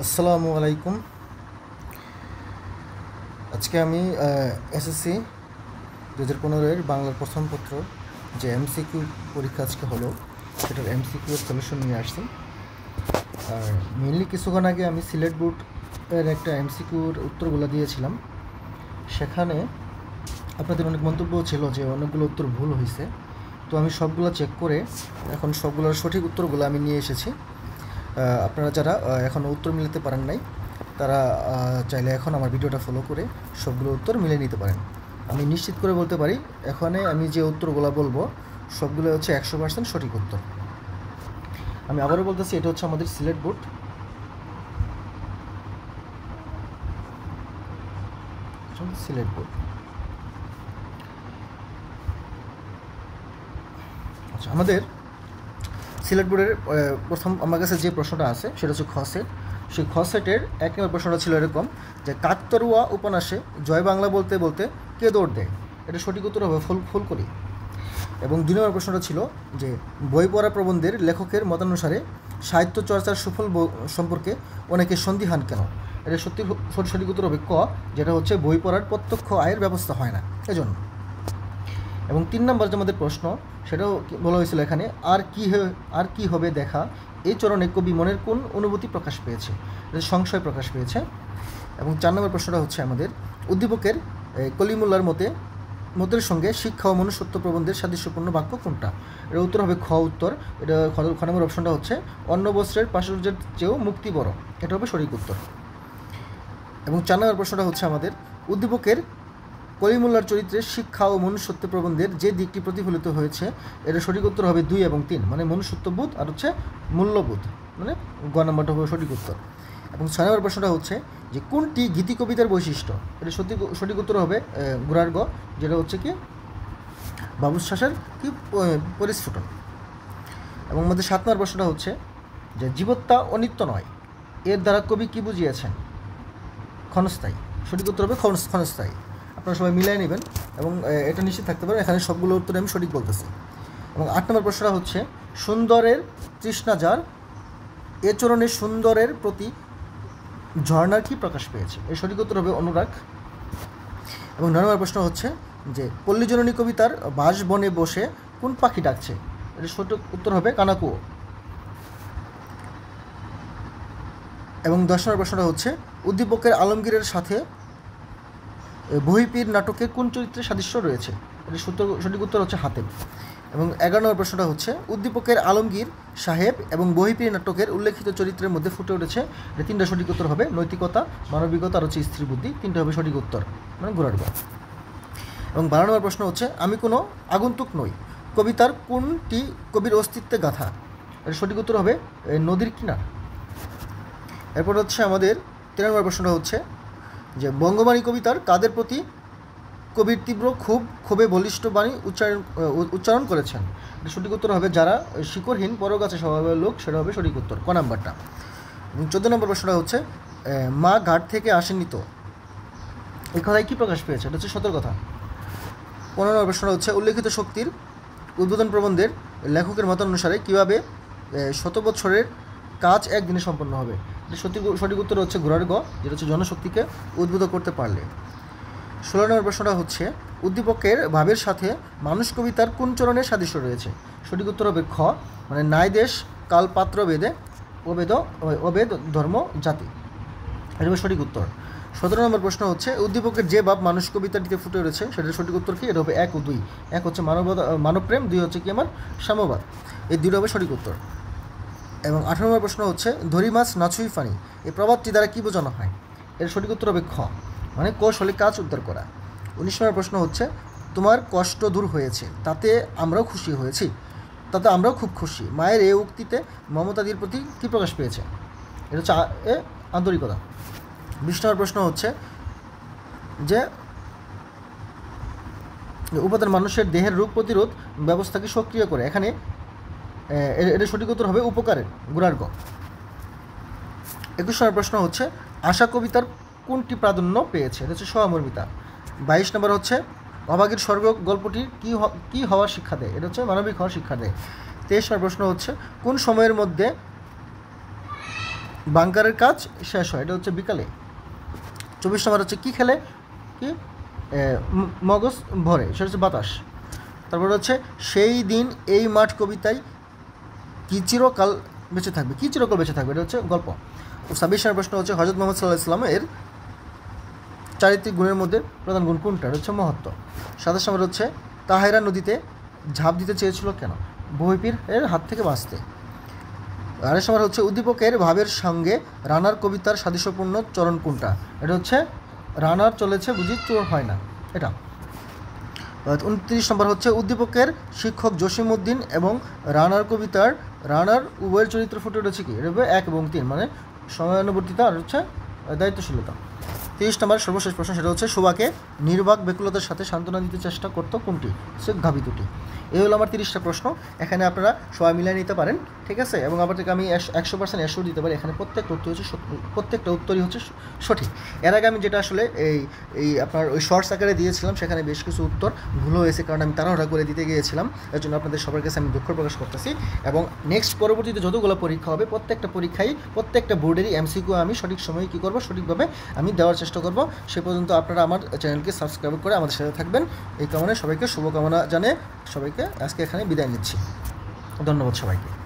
আসসালামু আলাইকুম। আজকে আমি এসএসসি 2015-এর বাংলার প্রথম পত্র যে এমসিকিউ পরীক্ষা আজকে হলো সেটার এমসিকিউ সলিউশন নিয়ে আসছি। আর মেনলি কিছুক্ষণ আগে আমি সিলেট বোর্ডের একটা এমসিকিউর উত্তরগুলো দিয়েছিলাম। সেখানে আপনাদের অনেক মন্তব্য ছিল যে অনেকগুলো উত্তর ভুল হয়েছে, তো আমি সবগুলো চেক করে এখন সবগুলোর সঠিক উত্তরগুলো আমি নিয়ে এসেছি। আপনারা যারা এখনও উত্তর মিলাতে পারেন নাই তারা চাইলে এখন আমার ভিডিওটা ফলো করে সবগুলো উত্তর মিলে নিতে পারেন। আমি নিশ্চিত করে বলতে পারি এখানে আমি যে উত্তরগুলো বলবো সবগুলো হচ্ছে 100% সঠিক উত্তর। আমি আবারও বলতেছি, এটা হচ্ছে আমাদের সিলেট বোর্ড। সিলেট বোর্ড আচ্ছা, আমাদের সিলেট বোর্ডের প্রথম আমার কাছে যে প্রশ্নটা আছে সেটা হচ্ছে খ সেট। সেই খ সেটের 1 নম্বর প্রশ্নটা ছিল এরকম যে কাকতরুয়া উপন্যাসে জয় বাংলা বলতে বলতে কে দৌড় দেয়? এটা সঠিক উত্তর হবে ফুলকলি। এবং 2 নম্বর প্রশ্নটা ছিল যে বই পড়া প্রবন্ধের লেখকের মতানুসারে সাহিত্য চর্চার সুফল সম্পর্কে অনেকে সন্দিহান কেন? এটা সঠিক উত্তর হবে ক, যেটা হচ্ছে বই পড়ার প্রত্যক্ষ আয়ের ব্যবস্থা হয় না এজন্য। এবং 3 নম্বর যে আমাদের প্রশ্ন সেটাও বলা হয়েছিল এখানে আর কি হবে দেখা এই চরণে কবি মনের কোন অনুভূতি প্রকাশ পেয়েছে? এটা সংশয় প্রকাশ পেয়েছে। এবং 4 নম্বর প্রশ্নটা হচ্ছে আমাদের উদ্দীপকের কলিমুল্লার মতের সঙ্গে শিক্ষা ও মনুষ্যত্ব প্রবন্ধের সাদৃশ্যপূর্ণ বাক্য কোনটা? এর উত্তর হবে খ উত্তর। এটা খ নম্বর অপশনটা হচ্ছে অন্য বস্ত্রের প্রাচুর্যের চেয়েও মুক্তি বড়, এটা হবে সঠিক উত্তর। এবং 4 নম্বর প্রশ্নটা হচ্ছে আমাদের উদ্দীপকের কলিমুল্লার চরিত্রের শিক্ষা ও মনুষ্যত্ব প্রবন্ধের যে দিকটি প্রতিফলিত হয়েছে এটা সঠিক উত্তর হবে 2 এবং 3, মানে মনুষ্যত্ববোধ আর হচ্ছে মূল্যবোধ, মানে গ নম্বরটা হবে সঠিক উত্তর। এবং 6 নম্বর প্রশ্নটা হচ্ছে যে কোনটি গীতি কবিতার বৈশিষ্ট্য? এটা সঠিক উত্তর হবে গুড়ার গ, যেটা হচ্ছে কি বাবুশ্বাসের কি পরিস্ফুটন। এবং আমাদের 7 নম্বর প্রশ্নটা হচ্ছে যে জীবত্তা অনিত্য নয় এর দ্বারা কবি কি বুঝিয়েছেন? ক্ষণস্থায়ী। সঠিক উত্তর হবে ক্ষণস্থায়ী। আপনারা সবাই মিলাই নেবেন এবং এটা নিশ্চিত থাকতে পারেন এখানে সবগুলো উত্তরে আমি সঠিক বলতেছি। এবং 8 নম্বর প্রশ্নটা হচ্ছে সুন্দরের তৃষ্ণা যার এ চরণে সুন্দরের প্রতি ঝর্ণার কি প্রকাশ পেয়েছে? এর সঠিক উত্তর হবে অনুরাগ। এবং 9 নম্বর প্রশ্ন হচ্ছে যে পল্লীজননী কবিতার বাসবনে বসে কোন পাখি ডাকছে? এর সঠিক উত্তর হবে কানাকুয়ো। এবং 10 নম্বর প্রশ্নটা হচ্ছে উদ্দীপকের আলমগীরের সাথে বহিপীর নাটকে কোন চরিত্রের সাদৃশ্য রয়েছে? এর সঠিক উত্তর হচ্ছে হাতেম। এবং 11 নম্বর প্রশ্নটা হচ্ছে উদ্দীপকের আলমগীর সাহেব এবং বহিপীর নাটকের উল্লেখিত চরিত্রের মধ্যে ফুটে উঠেছে, এটা 3টা সঠিক উত্তর হবে নৈতিকতা, মানবিকতা আর হচ্ছে স্ত্রী বুদ্ধি, 3টা হবে সঠিক উত্তর, মানে ঘোড়ার গ। এবং 12 নম্বর প্রশ্ন হচ্ছে আমি কোনো আগন্তুক নই কবিতার কোনটি কবির অস্তিত্বে গাথা? এর সঠিক উত্তর হবে নদীর কিনার। এরপর হচ্ছে আমাদের 13 নম্বর প্রশ্নটা হচ্ছে যে বঙ্গবাণী কবিতার কাদের প্রতি কবির তীব্র ক্ষোভে বলিষ্ঠ বাণী উচ্চারণ করেছেন? এটা সঠিক উত্তর হবে যারা শিকড়হীন পরগাছা স্বভাবের লোক, সেটা হবে সঠিক উত্তর, ক নাম্বারটা। এবং 14 নম্বর প্রশ্নটা হচ্ছে মা ঘাট থেকে আসেননি তো এই কথায় কী প্রকাশ পেয়েছে? এটা হচ্ছে সতর্কতা। 15 নম্বর প্রশ্নটা হচ্ছে উল্লেখিত শক্তির উদ্বোধন প্রবন্ধের লেখকের মতানুসারে কীভাবে 100 বছরের কাজ একদিনে সম্পন্ন হবে? এটা সঠিক উত্তর হচ্ছে ঘোড়ার গ, যেটা হচ্ছে জনশক্তিকে উদ্বুদ্ধ করতে পারলে। 16 নম্বর প্রশ্নটা হচ্ছে উদ্দীপকের ভাবের সাথে মানুষ কবিতার কোন চরণের সাদৃশ্য রয়েছে? সঠিক উত্তর হবে খ, মানে ন্যায় দেশ কাল পাত্র বেদে অবেদ ধর্ম জাতি, এটা হবে সঠিক উত্তর। 17 নম্বর প্রশ্ন হচ্ছে উদ্দীপকের যে ভাব মানুষ কবিতাটিতে ফুটে উঠেছে সেটার সঠিক উত্তর কি? এটা হবে 1 ও 2। 1 হচ্ছে মানবপ্রেম, 2 হচ্ছে কি আমার সাম্যবাদ, এই 2টা হবে সঠিক উত্তর। এবং 18 নম্বর প্রশ্ন হচ্ছে ধরি মাছ নাছুই ফানি এই প্রবাদটি দ্বারা কী বোঝানো হয়? এর সঠিক উত্তর হবে খ, মানে কৌশলে কাজ উদ্ধার করা। 19 নম্বর প্রশ্ন হচ্ছে তোমার কষ্ট দূর হয়েছে তাতে আমরাও খুশি হয়েছি, তাতে আমরাও খুব খুশি মায়ের এই উক্তিতে মমতাদির প্রতি কী প্রকাশ পেয়েছে? এটা হচ্ছে আন্তরিকতা। 20 নম্বর প্রশ্ন হচ্ছে যে উপাদান মানুষের দেহের রোগ প্রতিরোধ ব্যবস্থাকে সক্রিয় করে, এখানে এটা সঠিক উত্তর হবে উপকারের, গুড়ার গ। 21 নম্বর প্রশ্ন হচ্ছে আশা কবিতার কোনটি প্রাধান্য পেয়েছে? এটা হচ্ছে সহমর্মিতা। 22 নম্বর হচ্ছে অভাগীর স্বর্গ গল্পটি কী হওয়ার শিক্ষা দেয়? এটা হচ্ছে মানবিক হওয়ার শিক্ষা দেয়। 23 নম্বর প্রশ্ন হচ্ছে কোন সময়ের মধ্যে বাংকারের কাজ শেষ হয়, এটা হচ্ছে বিকালে। 24 নম্বর হচ্ছে কী খেলে কি মগজ ভরে, সেটা হচ্ছে বাতাস। তারপরে হচ্ছে সেই দিন এই মাঠ কবিতায় কি চিরকাল বেঁচে থাকবে, কি চিরকাল বেঁচে থাকবে, এটা হচ্ছে গল্প। 26 নম্বর প্রশ্ন হচ্ছে হযরত মুহাম্মদ সাল্লাল্লাহু আলাইহি ওয়াসাল্লামের চারিত্রিক গুণের মধ্যে প্রধান গুণ কোনটা, এটা হচ্ছে মহত্ব। 27 নম্বর হচ্ছে তাহেরা নদীতে ঝাঁপ দিতে চেয়েছিল কেন, বহিপীর এর হাত থেকে বাঁচতে। 28 নম্বর হচ্ছে উদ্দীপকের ভাবের সঙ্গে রানার কবিতার সাদৃশ্যপূর্ণ চরণ কোনটা, এটা হচ্ছে রানার চলেছে বুঝি চোর হয় না, এটা। 29 নম্বর হচ্ছে উদ্দীপকের শিক্ষক জসিমউদ্দিন এবং রানার কবিতার রানার উভয়ের চরিত্র ফুটে উঠেছে কি, এটা হবে 1 এবং 3, মানে সময়ানুবর্তিতা আর হচ্ছে দায়িত্বশীলতা। 30 নম্বর সর্বশেষ প্রশ্ন, সেটা হচ্ছে শোভাকে নির্বাক ব্যাকুলতার সাথে সান্ত্বনা দিতে চেষ্টা করতো কোনটি, সে গাভী দুটি। এই হলো আমার 30টা প্রশ্ন, এখানে আপনারা সবাই মিলিয়ে নিতে পারেন, ঠিক আছে। এবং আবার থেকে আমি 100% অ্যাসিওর দিতে পারি এখানে প্রত্যেকটা উত্তরই হচ্ছে সঠিক। এর আগে আমি যেটা আসলে এই আপনার ওই শর্টস আকারে দিয়েছিলাম, সেখানে বেশ কিছু উত্তর ভুল হয়েছে, কারণ আমি তাড়াহুড়া করে দিতে গিয়েছিলাম। এর জন্য আপনাদের সবার কাছে আমি দুঃখ প্রকাশ করতেছি। এবং নেক্সট পরবর্তীতে যতগুলো পরীক্ষা হবে প্রত্যেকটা পরীক্ষায় প্রত্যেকটা বোর্ডেরই এমসিকিউ আমি সঠিক সময়ে কী করবো, সঠিকভাবে আমি দেওয়ার চেষ্টা করব। সে পর্যন্ত আপনারা আমার চ্যানেলকে সাবস্ক্রাইব করে আমাদের সাথে থাকবেন। এই কামনায় সবাইকে শুভকামনা জানিয়ে সবাইকে আজকে এখানে বিদায় নিচ্ছি। ধন্যবাদ সবাইকে।